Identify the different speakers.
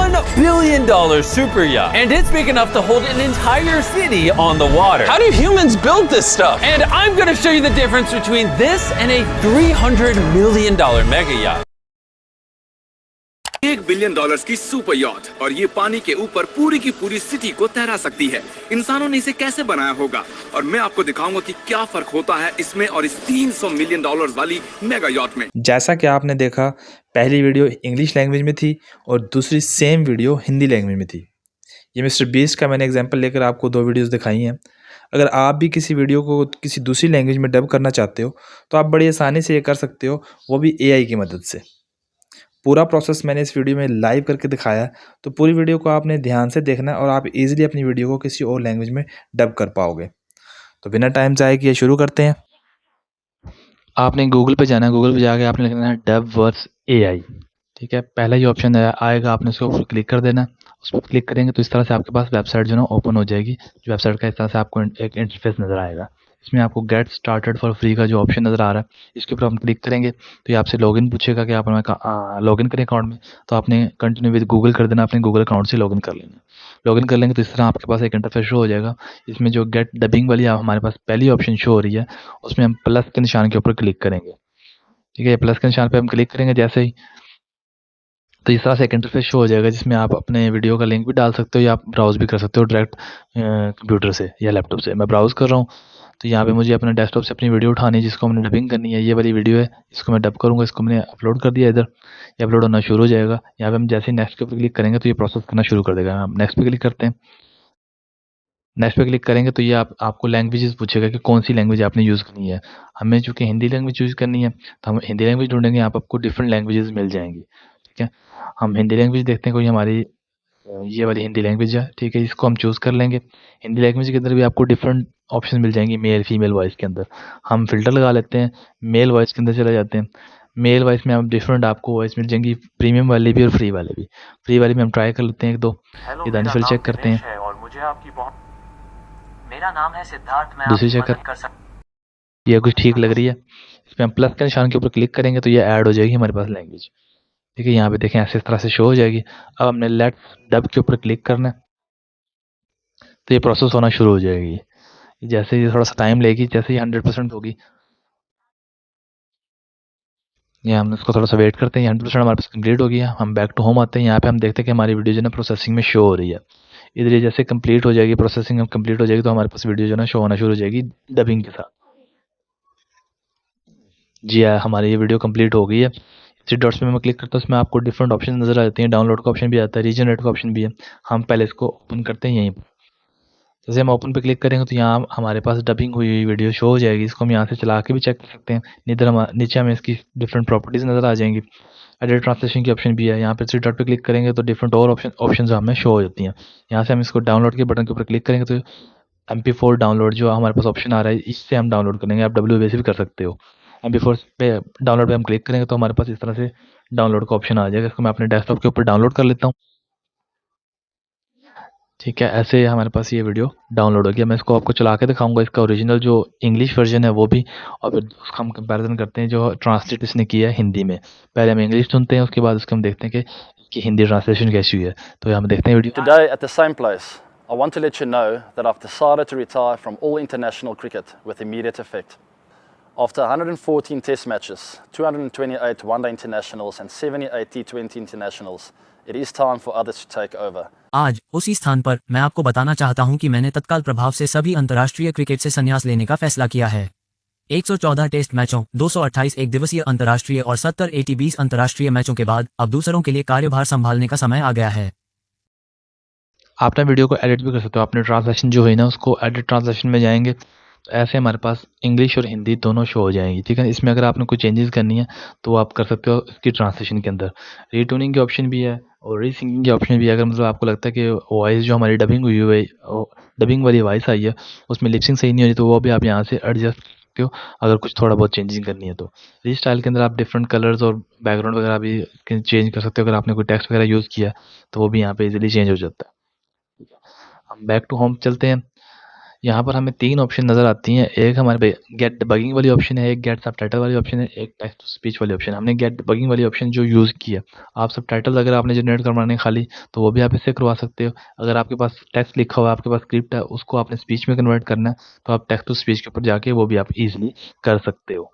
Speaker 1: $1 billion super yacht. And it's big enough to hold an entire city on the water.
Speaker 2: How do humans build this stuff?
Speaker 1: And I'm gonna show you the difference between this and a $300 million mega yacht.
Speaker 3: $1 billion की super yacht और ये पानी के ऊपर पूरी की पूरी city को तैरा सकती है। इंसानों ने इसे कैसे बनाया होगा और मैं आपको दिखाऊंगा कि क्या फर्क होता है इसमें और इस $300 मिलियन वाली मेगा यॉट में।
Speaker 4: जैसा कि आपने देखा, पहली वीडियो इंग्लिश लैंग्वेज में थी और दूसरी सेम वीडियो हिंदी लैंग्वेज में थी। ये मिस्टर बीस्ट का मैंने एग्जांपल लेकर आपको 2 वीडियोस दिखाई हैं। अगर आप भी किसी वीडियो को किसी दूसरी लैंग्वेज में डब करना चाहते हो तो आप बड़ी आसानी से ये कर सकते हो, वो भी एआई की मदद से। पूरा प्रोसेस मैंने इस वीडियो में लाइव करके दिखाया है, तो पूरी वीडियो को आपने ध्यान से देखना है और आप इजीली अपनी वीडियो को किसी और लैंग्वेज में डब कर पाओगे। तो बिना टाइम ज़ाये किए शुरू करते हैं। आपने गूगल पे जाना है, गूगल पे जाके आपने लिखना है डब वर्स एआई। ठीक है, पहला ही ऑप्शन आएगा, आपने उसके ऊपर क्लिक कर देना। उस पर क्लिक करेंगे तो इस तरह से आपके पास वेबसाइट जो है ना ओपन हो जाएगी। जो वेबसाइट का इस तरह से आपको एक इंटरफेस नज़र आएगा। इसमें आपको गेट स्टार्टेड फॉर फ्री का जो ऑप्शन नज़र आ रहा है, इसके ऊपर हम क्लिक करेंगे तो ये आपसे लॉगिन पूछेगा कि आप लॉगिन करें अकाउंट में। तो आपने कंटिन्यू विद गूगल कर देना, अपने गूगल अकाउंट से लॉगिन कर लेना। लॉगिन कर लेंगे तो इस तरह आपके पास एक इंटरफेस शो हो जाएगा। इसमें जो गेट डबिंग वाली हमारे पास पहली ऑप्शन शो हो रही है, उसमें हम प्लस के निशान के ऊपर क्लिक करेंगे। ठीक है, प्लस के निशान पर हम क्लिक करेंगे जैसे ही, तो इस तरह से एक इंटरफेस शो हो जाएगा जिसमें आप अपने वीडियो का लिंक भी डाल सकते हो या आप ब्राउज़ भी कर सकते हो डायरेक्ट कंप्यूटर से या लैपटॉप से। मैं ब्राउज़ कर रहा हूँ तो यहाँ पे मुझे अपने डेस्कटॉप से अपनी वीडियो उठानी है जिसको मैंने डबिंग करनी है। ये वाली वीडियो है, इसको मैं डब करूँगा। इसको मैंने अपलोड कर दिया इधर, ये अपलोड होना शुरू हो जाएगा। यहाँ पे हम जैसे ही नेक्स्ट के ऊपर क्लिक करेंगे तो ये प्रोसेस करना शुरू कर देगा। हम नेक्स्ट पे क्लिक करते हैं। नेक्स्ट पे क्लिक करेंगे तो ये आपको लैंग्वेजेस पूछेगा कि कौन सी लैंग्वेज आपने यूज़ करनी है। हमें चूँकि हिंदी लैंग्वेज यूज़ करनी है तो हम हिंदी लैंग्वेज ढूंढेंगे। यहाँ पर आपको डिफरेंट लैंग्वेजेस मिल जाएंगी। ठीक है, हम हिंदी लैंग्वेज देखते हैं, कोई हमारी ये वाली हिंदी लैंग्वेज है। ठीक है, इसको हम चूज़ कर लेंगे। हिंदी लैंग्वेज के अंदर भी आपको डिफरेंट ऑप्शन मिल जाएंगे मेल फीमेल वॉइस के अंदर। हम फ़िल्टर लगा लेते हैं, मेल वॉइस के अंदर चले जाते हैं। मेल वॉइस में आप डिफरेंट आपको वॉइस मिल जाएंगी, प्रीमियम वाली भी और फ्री वाले भी। फ्री वाली में हम ट्राई कर लेते हैं 1-2। ये दानिश चेक करते हैं
Speaker 5: और मुझे आपकी मेरा नाम है सिद्धार्थ। मैं
Speaker 4: दूसरी चेक कर सकता, ये कुछ ठीक लग रही है। इस पर हम प्लस के निशान के ऊपर क्लिक करेंगे तो ये ऐड हो जाएगी हमारे पास लैंग्वेज। ठीक है, यहाँ पे देखें ऐसे इस तरह से शो हो जाएगी। अब हमने लेट डब के ऊपर क्लिक करना है तो ये प्रोसेस होना शुरू हो जाएगी। जैसे ये थोड़ा सा टाइम लेगी, जैसे ये 100% होगी, ये हम इसको थोड़ा सा वेट करते हैं। 100% हमारे पास कंप्लीट हो गया। हम बैक टू होम आते हैं। यहाँ पे हम देखते हैं कि हमारी वीडियो जो है ना प्रोसेसिंग में शो हो रही है। इधर ये जैसे कंप्लीट हो जाएगी, प्रोसेसिंग कंप्लीट हो जाएगी तो हमारे पास वीडियो जो है ना शो होना शुरू हो जाएगी डबिंग के साथ। जी हाँ, हमारी ये वीडियो कंप्लीट हो गई है। 3 डॉट्स में मैं क्लिक करता हूँ, उसमें आपको डिफरेंट ऑप्शन नज़र आ जाती हैं। डाउनलोड का ऑप्शन भी आता है, रीजनरेट का ऑप्शन भी है। हम पहले इसको ओपन करते हैं यहीं पर। जैसे हम ओपन पे क्लिक करेंगे तो यहाँ हमारे पास डबिंग हुई हुई वीडियो शो हो जाएगी। इसको हम यहाँ से चला के भी चेक कर सकते हैं। नीचे हमें इसकी डिफरेंट प्रॉपर्टीज़ नज़र आ जाएंगी। एडिट ट्रांसलेशन की ऑप्शन भी है। यहाँ पे 3 डॉट पे क्लिक करेंगे तो डिफरेंट और ऑप्शन हमें शो हो जाती हैं। यहाँ से हम इसको डाउनलोड के बटन के ऊपर क्लिक करेंगे तो MP4 डाउनलोड जो हमारे पास ऑप्शन आ रहा है, इससे हम डाउनलोड करेंगे। आप WAV से भी कर सकते हो। MP4 पे डाउनलोड पे हम क्लिक करेंगे तो हमारे पास इस तरह से डाउनलोड का ऑप्शन आ जाएगा। इसको मैं अपने डेस्कटॉप के ऊपर डाउनलोड कर लेता हूँ। ठीक है, ऐसे हमारे पास ये वीडियो डाउनलोड हो गया। मैं इसको आपको चला के दिखाऊंगा, इसका ओरिजिनल जो इंग्लिश वर्जन है वो भी, और फिर उसका हम कंपैरिजन करते हैं जो ट्रांसलेट इसने किया है हिंदी में। पहले हम इंग्लिश सुनते हैं, उसके बाद उसके हम देखते हैं कि हिंदी ट्रांसलेशन कैसी हुई है। तो हम देखते हैं video.
Speaker 6: Today at the same place, I want to let you know that I've decided to retire from all international cricket with immediate effect. After 114 test matches, 228 one-day internationals and 78 T20 internationals, it is time for others to take over.
Speaker 7: आज उसी स्थान पर मैं आपको बताना चाहता हूं कि मैंने तत्काल प्रभाव से सभी अंतर्राष्ट्रीय क्रिकेट से संन्यास लेने का फैसला किया है। 114 टेस्ट मैचों, 228 एक दिवसीय अंतर्राष्ट्रीय और 70 AT20 अंतर्राष्ट्रीय मैचों के बाद अब दूसरों के लिए कार्यभार संभालने का समय आ गया है।
Speaker 4: आपने वीडियो को एडिट भी कर सकते हो। आपने ट्रांसलेशन जो है ना, उसको एडिट ट्रांसलेशन में जाएंगे तो ऐसे हमारे पास इंग्लिश और हिंदी दोनों शो हो जाएंगी। ठीक है, इसमें अगर आपने कोई चेंजेस करनी है तो आप कर सकते हो इसकी ट्रांसलेशन के अंदर। रीट्यूनिंग की ऑप्शन भी है और रीसिंगिंग की ऑप्शन भी है। अगर मतलब आपको लगता है कि वॉइस जो हमारी डबिंग हुई है, डबिंग वाली वॉइस आई है, उसमें लिपसिंग सही नहीं हो रही तो वो भी आप यहाँ से एडजस्ट सकते हो अगर कुछ थोड़ा बहुत चेंजिंग करनी है तो। रीस्टाइल के अंदर आप डिफरेंट कलर्स और बैकग्राउंड वगैरह भी चेंज कर सकते हो। अगर आपने कोई टेक्स्ट वगैरह यूज़ किया तो वो भी यहाँ पे इजीली चेंज हो जाता है। हम बैक टू होम चलते हैं। यहाँ पर हमें 3 ऑप्शन नज़र आती हैं। एक हमारे गेट डिबगिंग वाली ऑप्शन है, एक गेट सबटाइटल वाली ऑप्शन है, एक टेक्स्ट टू स्पीच वाली ऑप्शन। हमने गेट डिबगिंग वाली ऑप्शन जो यूज़ किया। आप सबटाइटल अगर आपने जनरेट करवाने खाली तो वो भी आप इससे करवा सकते हो। अगर आपके पास टेक्स्ट लिखा हुआ है, आपके पास स्क्रिप्ट है, उसको आपने स्पीच में कन्वर्ट करना है तो आप टेक्स्ट टू स्पीच के ऊपर जाके वो भी आप ईजिली कर सकते हो।